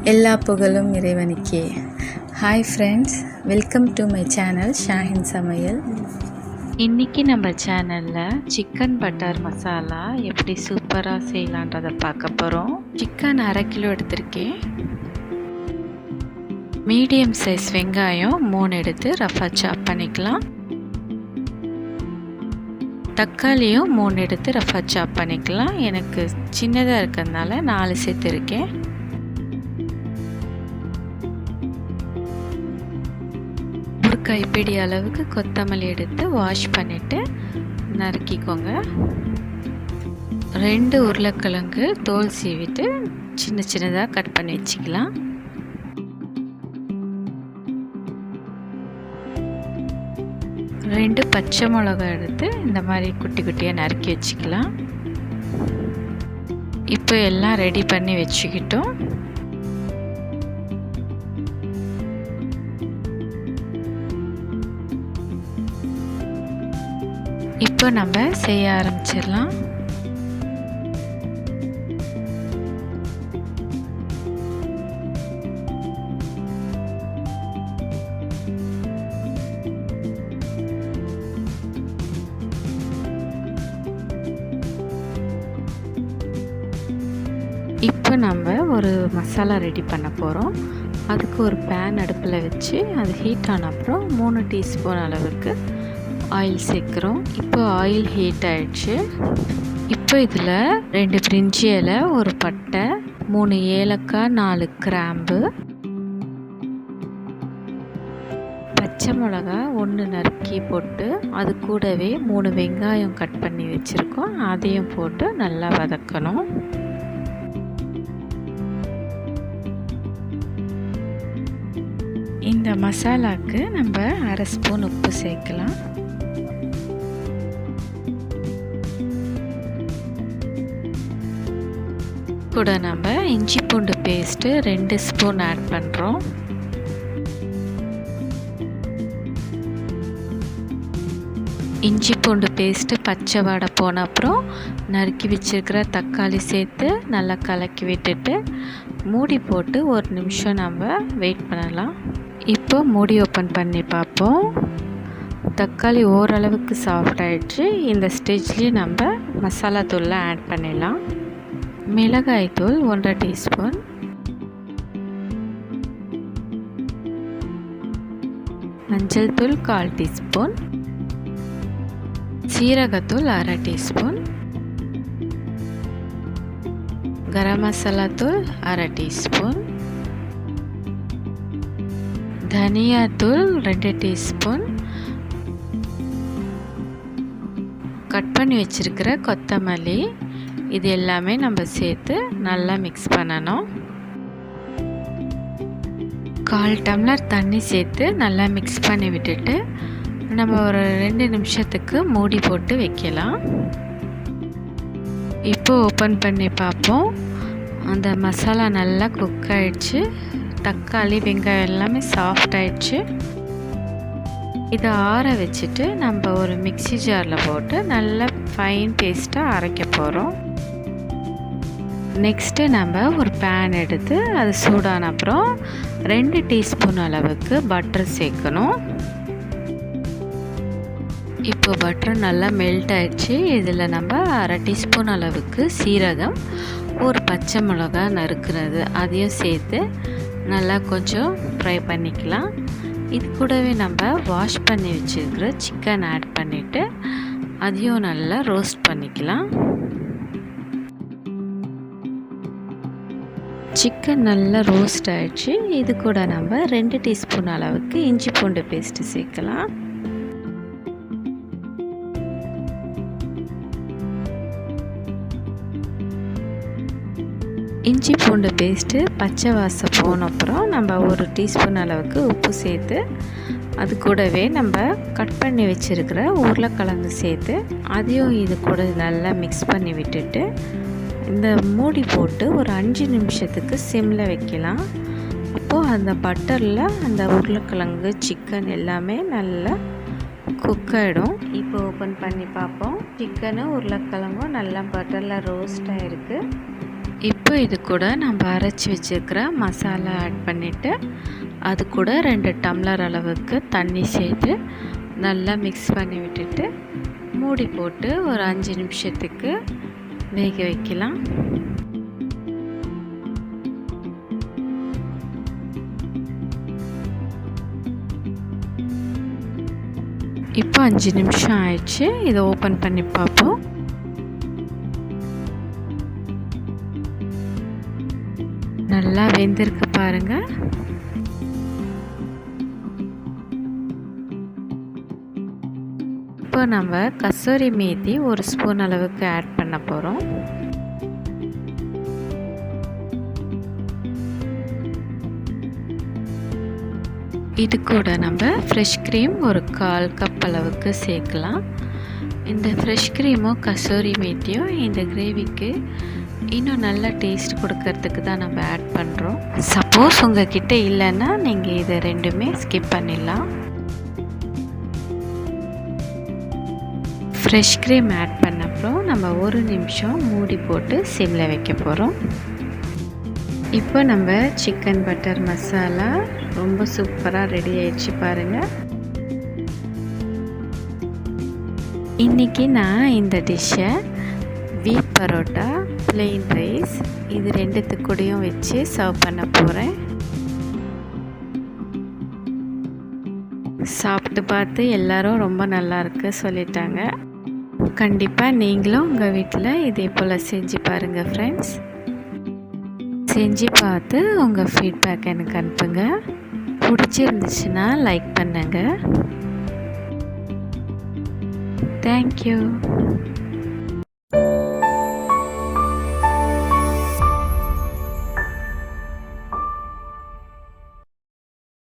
எல்லா புகழும் இறைவனுக்கே. Hi friends, welcome to my channel Shaheen Samayal. இன்றைக்கி நம்ம சேனலில் சிக்கன் பட்டர் மசாலா எப்படி சூப்பராக செய்யலான்றதை பார்க்க போகிறோம். சிக்கன் 1/2 கிலோ எடுத்திருக்கேன். மீடியம் சைஸ் வெங்காயம் 3 எடுத்து ரஃபாக சாப் பண்ணிக்கலாம். தக்காளியும் 3 எடுத்து ரஃபாக சாப் பண்ணிக்கலாம். எனக்கு சின்னதாக இருக்கிறதுனால 4 சேர்த்துருக்கேன். ஒரு கைப்பிடி அளவுக்கு கொத்தமல்லி எடுத்து வாஷ் பண்ணிவிட்டு நறுக்கிக்கோங்க. 2 உருளைக்கிழங்கு தோல் சீவிட்டு சின்ன சின்னதாக கட் பண்ணி வச்சுக்கலாம். ரெண்டு பச்சை மிளகாய் எடுத்து இந்த மாதிரி குட்டி குட்டியாக நறுக்கி வச்சுக்கலாம். இப்போ எல்லாம் ரெடி பண்ணி வச்சுக்கிட்டோம். இப்போ நம்ம செய்ய ஆரம்பிச்சிடலாம். இப்போ நம்ம ஒரு மசாலா ரெடி பண்ண போகிறோம். அதுக்கு ஒரு பேன் அடுப்பில் வச்சு அது ஹீட் ஆன அப்புறம் 3 டீஸ்பூன் அளவுக்கு ஆயில் சேர்க்குறோம். இப்போ ஆயில் ஹீட் ஆயிடுச்சு. இப்போ இதில் 2 பிரிஞ்சி இலை, ஒரு பட்டை, 3 ஏலக்காய், 4 கிராம்பு, பச்சை மிளகா 1 நறுக்கி போட்டு அது கூடவே 3 வெங்காயம் கட் பண்ணி வச்சுருக்கோம். அதையும் போட்டு நல்லா வதக்கணும். இந்த மசாலாவுக்கு நம்ம 1/2 ஸ்பூன் உப்பு சேர்க்கலாம். கூட நம்ம இஞ்சி பூண்டு பேஸ்ட்டு 2 ஸ்பூன் ஆட் பண்ணுறோம். இஞ்சி பூண்டு பேஸ்ட்டு பச்சை வாடை போன அப்புறம் நறுக்கி வச்சுருக்கிற தக்காளி சேர்த்து நல்லா கலக்கி விட்டுட்டு மூடி போட்டு 1 நிமிஷம் நம்ம வெயிட் பண்ணலாம். இப்போ மூடி ஓப்பன் பண்ணி பார்ப்போம். தக்காளி ஓரளவுக்கு சாஃப்ட் ஆகிடுச்சு. இந்த ஸ்டேஜ்லேயே நம்ம மசாலா தூள்லாம் ஆட் பண்ணிடலாம். மிளகாய் தூள் 1/2 டீஸ்பூன், மஞ்சள் தூள் 1/4 டீஸ்பூன், சீரகத்தூள் 1/2 டீஸ்பூன், கரம் மசாலா தூள் 1/2 டீஸ்பூன், தனியா தூள் 2 டீஸ்பூன், கட் பண்ணி வச்சிருக்கிற கொத்தமல்லி, இது எல்லாமே நம்ம சேர்த்து நல்லா மிக்ஸ் பண்ணணும். 1/4 டம்ளர் தண்ணி சேர்த்து நல்லா மிக்ஸ் பண்ணி விட்டுட்டு நம்ம ஒரு 2 நிமிஷத்துக்கு மூடி போட்டு வைக்கலாம். இப்போ ஓப்பன் பண்ணி பார்ப்போம். அந்த மசாலா நல்லா குக் ஆகிடுச்சு. தக்காளி வெங்காயம் எல்லாமே சாஃப்ட் ஆகிடுச்சு. இதை ஆற வச்சுட்டு நம்ம ஒரு மிக்ஸி ஜாரில் போட்டு நல்லா ஃபைன் பேஸ்ட்டாக அரைக்க போகிறோம். நெக்ஸ்ட்டு நம்ம ஒரு பேன் எடுத்து அது சூடான அப்புறம் 2 டீஸ்பூன் அளவுக்கு பட்டர் சேர்க்கணும். இப்போ பட்டர் நல்லா மெல்ட் ஆகிடுச்சு. இதில் நம்ம 1/2 டீஸ்பூன் அளவுக்கு சீரகம், ஒரு பச்சை மிளகா நறுக்குறது அதையும் சேர்த்து நல்லா கொஞ்சம் ஃப்ரை பண்ணிக்கலாம். இது கூடவே நம்ம வாஷ் பண்ணி வச்சுருக்கிற சிக்கன் ஆட் பண்ணிவிட்டு அதையும் நல்லா ரோஸ்ட் பண்ணிக்கலாம். சிக்கன் நல்லா ரோஸ்ட் ஆகிடுச்சு. இது கூட நம்ம 2 டீஸ்பூன் அளவுக்கு இஞ்சி பூண்டு பேஸ்ட்டு சேர்க்கலாம். இஞ்சி பூண்டு பேஸ்ட்டு பச்சை வாசம் போன அப்புறம் நம்ம 1 டீஸ்பூன் அளவுக்கு உப்பு சேர்த்து அது கூடவே நம்ம கட் பண்ணி வச்சுருக்கிற உருளைக்கிழங்கு சேர்த்து அதையும் இது கூட நல்லா மிக்ஸ் பண்ணி விட்டுட்டு இந்த மூடி போட்டு ஒரு 5 நிமிஷத்துக்கு சிம்மில் வைக்கலாம். அப்போது அந்த பட்டரில் அந்த உருளைக்கிழங்கு சிக்கன் எல்லாமே நல்லா குக் ஆகிடும். இப்போ ஓப்பன் பண்ணி பார்ப்போம். சிக்கனும் உருளைக்கிழங்கும் நல்லா பட்டரில் ரோஸ்ட் ஆகிருக்கு. இப்போ இது கூட நம்ம அரைச்சி வச்சுருக்கிற மசாலா ஆட் பண்ணிவிட்டு அது கூட 2 டம்ளர் அளவுக்கு தண்ணி சேர்த்து நல்லா மிக்ஸ் பண்ணி விட்டுட்டு மூடி போட்டு ஒரு 5 நிமிஷத்துக்கு வேக வைக்கலாம். இப்போ 5 நிமிஷம் ஆயிடுச்சு. இதை ஓப்பன் பண்ணி பார்ப்போம். நல்லா வெந்திருக்கு பாருங்க. இப்போ நம்ம கசூரி மேத்தி 1 ஸ்பூன் அளவுக்கு ஆட் பண்ண போகிறோம். இது கூட நம்ம ஃப்ரெஷ் க்ரீம் ஒரு 1/4 கப் அளவுக்கு சேர்க்கலாம். இந்த ஃப்ரெஷ் க்ரீமும் கசூரி மேத்தியும் இந்த கிரேவிக்கு இன்னும் நல்ல டேஸ்ட் கொடுக்கறதுக்கு தான் நம்ம ஆட் பண்ணுறோம். சப்போஸ் உங்ககிட்ட இல்லைன்னா நீங்கள் இதை ரெண்டுமே ஸ்கிப் பண்ணிடலாம். ஃப்ரெஷ் க்ரீம் ஆட் பண்ண அப்புறம் நம்ம 1 நிமிஷம் மூடி போட்டு சிம்மில் வைக்க போகிறோம். இப்போ நம்ம சிக்கன் பட்டர் மசாலா ரொம்ப சூப்பராக ரெடி ஆயிடுச்சு பாருங்கள். இன்றைக்கி நான் இந்த டிஷ்ஷை வீட் பரோட்டா, plain ரைஸ் இது 2த்துக்கு கூடயும் வச்சு சர்வ் பண்ண போகிறேன். சாப்பிட்டு பார்த்து எல்லாரும் ரொம்ப நல்லாயிருக்கு சொல்லிட்டாங்க. கண்டிப்பாக நீங்களும் உங்கள் வீட்டில் இதே போல் செஞ்சு பாருங்கள் ஃப்ரெண்ட்ஸ். செஞ்சு பார்த்து உங்கள் ஃபீட்பேக் எனக்கு அனுப்புங்க. பிடிச்சிருந்துச்சுன்னா லைக் பண்ணுங்கள். தேங்க்யூ.